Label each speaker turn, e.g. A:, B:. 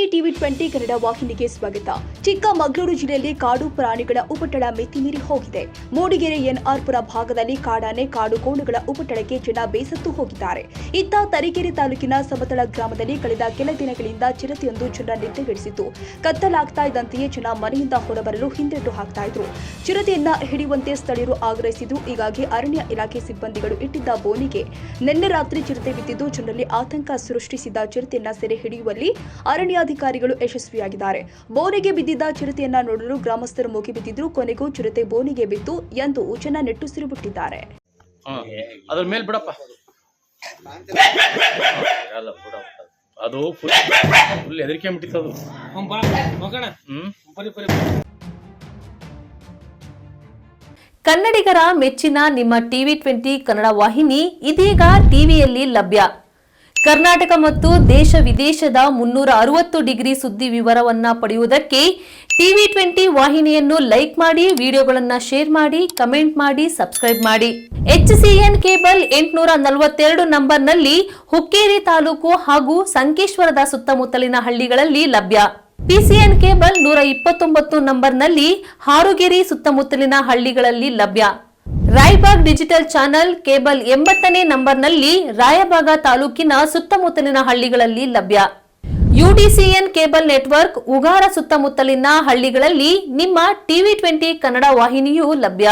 A: ನಮಸ್ತೆ TV20 ಕನ್ನಡ ವಾಹಿನಿಗೆ ಸ್ವಾಗತ. ಚಿಕ್ಕಮಗಳೂರು ಜಿಲ್ಲೆಯಲ್ಲಿ ಕಾಡು ಪ್ರಾಣಿಗಳ ಉಪಟಳ ಮಿತಿ ಮೀರಿ ಹೋಗಿದೆ. ಮೂಡಿಗೆರೆ ಎನ್ಆರ್ ಪುರ ಭಾಗದಲ್ಲಿ ಕಾಡಾನೆ ಕಾಡು ಕೋಣಗಳ ಉಪಟಳಕ್ಕೆ ಜನ ಬೇಸತ್ತು ಹೋಗಿದ್ದಾರೆ. ಇತ್ತ ತರೀಕೆರೆ ತಾಲೂಕಿನ ಸಮತಳ ಗ್ರಾಮದಲ್ಲಿ ಕಳೆದ ಕೆಲ ದಿನಗಳಿಂದ ಚಿರತೆಯೊಂದು ಜನ ನಿದ್ದೆಗೆಡಿಸಿತು. ಕತ್ತಲಾಗ್ತಾ ಇದ್ದಂತೆಯೇ ಜನ ಮನೆಯಿಂದ ಹೊರಬರಲು ಹಿಂದೇಟು ಹಾಕ್ತಾ ಇದ್ರು. ಚಿರತೆಯನ್ನ ಹಿಡಿಯುವಂತೆ ಸ್ಥಳೀಯರು ಆಗ್ರಹಿಸಿದ್ರು. ಹೀಗಾಗಿ ಅರಣ್ಯ ಇಲಾಖೆ ಸಿಬ್ಬಂದಿಗಳು ಇಟ್ಟಿದ್ದ ಬೋನಿಗೆ ನಿನ್ನೆ ರಾತ್ರಿ ಚಿರತೆ ಬಿದ್ದಿದ್ದು ಜನರಲ್ಲಿ ಆತಂಕ ಸೃಷ್ಟಿಸಿದ ಚಿರತೆಯನ್ನ ಸೆರೆ ಹಿಡಿಯುವಲ್ಲಿ ಅರಣ್ಯಾಧಿಕಾರಿಗಳು ಯಶಸ್ವಿಯಾಗಿದ್ದಾರೆ. ಬೋನಿಗೆ ಬಿದ್ದಿದ್ದ ಚಿರತೆಯನ್ನ ನೋಡಲು ಗ್ರಾಮಸ್ಥರು ಮುಗಿಬಿದ್ದಿದ್ರು. ಕೊನೆಗೂ ಚಿರತೆ ಬೋನಿಗೆ ಬಿತ್ತು ಎಂದು ಜನ ನೆಟ್ಟುಸಿರು ಬಿಟ್ಟಿದ್ದಾರೆ.
B: ಅದ್ರ ಮೇಲೆ ಬಿಡಪ್ಪ, ಅದು ಫುಲ್ ಹೆದರಿಕೆ ಬಿಟ್ಟಿತ್ತು.
C: ಕನ್ನಡಿಗರ ಮೆಚ್ಚಿನ ನಿಮ್ಮ TV20 ಕನ್ನಡ ವಾಹಿನಿ ಇದೀಗ ಟಿವಿಯಲ್ಲಿ ಲಭ್ಯ. ಕರ್ನಾಟಕ ಮತ್ತು ದೇಶ ವಿದೇಶದ 360 ಡಿಗ್ರಿ ಸುದ್ದಿ ವಿವರವನ್ನ ಪಡೆಯುವುದಕ್ಕೆ TV20 ವಾಹಿನಿಯನ್ನು ಲೈಕ್ ಮಾಡಿ, ವಿಡಿಯೋಗಳನ್ನು ಶೇರ್ ಮಾಡಿ, ಕಮೆಂಟ್ ಮಾಡಿ, ಸಬ್ಸ್ಕ್ರೈಬ್ ಮಾಡಿ. HCN ಕೇಬಲ್ 842 ನಂಬರ್ನಲ್ಲಿ ಹುಕ್ಕೇರಿ ತಾಲೂಕು ಹಾಗೂ ಸಂಕೇಶ್ವರದ ಸುತ್ತಮುತ್ತಲಿನ ಹಳ್ಳಿಗಳಲ್ಲಿ ಲಭ್ಯ. PCN ಕೇಬಲ್ 129 ನಂಬರ್ನಲ್ಲಿ ಹಾರುಗೆರೆ ಸುತ್ತಮುತ್ತಲಿನ ಹಳ್ಳಿಗಳಲ್ಲಿ ಲಭ್ಯ. ರಾಯಬಾಗ್ ಡಿಜಿಟಲ್ ಚಾನೆಲ್ ಕೇಬಲ್ 80ನೇ ನಂಬರ್ನಲ್ಲಿ ರಾಯಬಾಗ ತಾಲೂಕಿನ ಸುತ್ತಮುತ್ತಲಿನ ಹಳ್ಳಿಗಳಲ್ಲಿ ಲಭ್ಯ. UDCN ಕೇಬಲ್ ನೆಟ್ವರ್ಕ್ ಉಗಾರ ಸುತ್ತಮುತ್ತಲಿನ ಹಳ್ಳಿಗಳಲ್ಲಿ ನಿಮ್ಮ TV20 ಕನ್ನಡ ವಾಹಿನಿಯೂ ಲಭ್ಯ.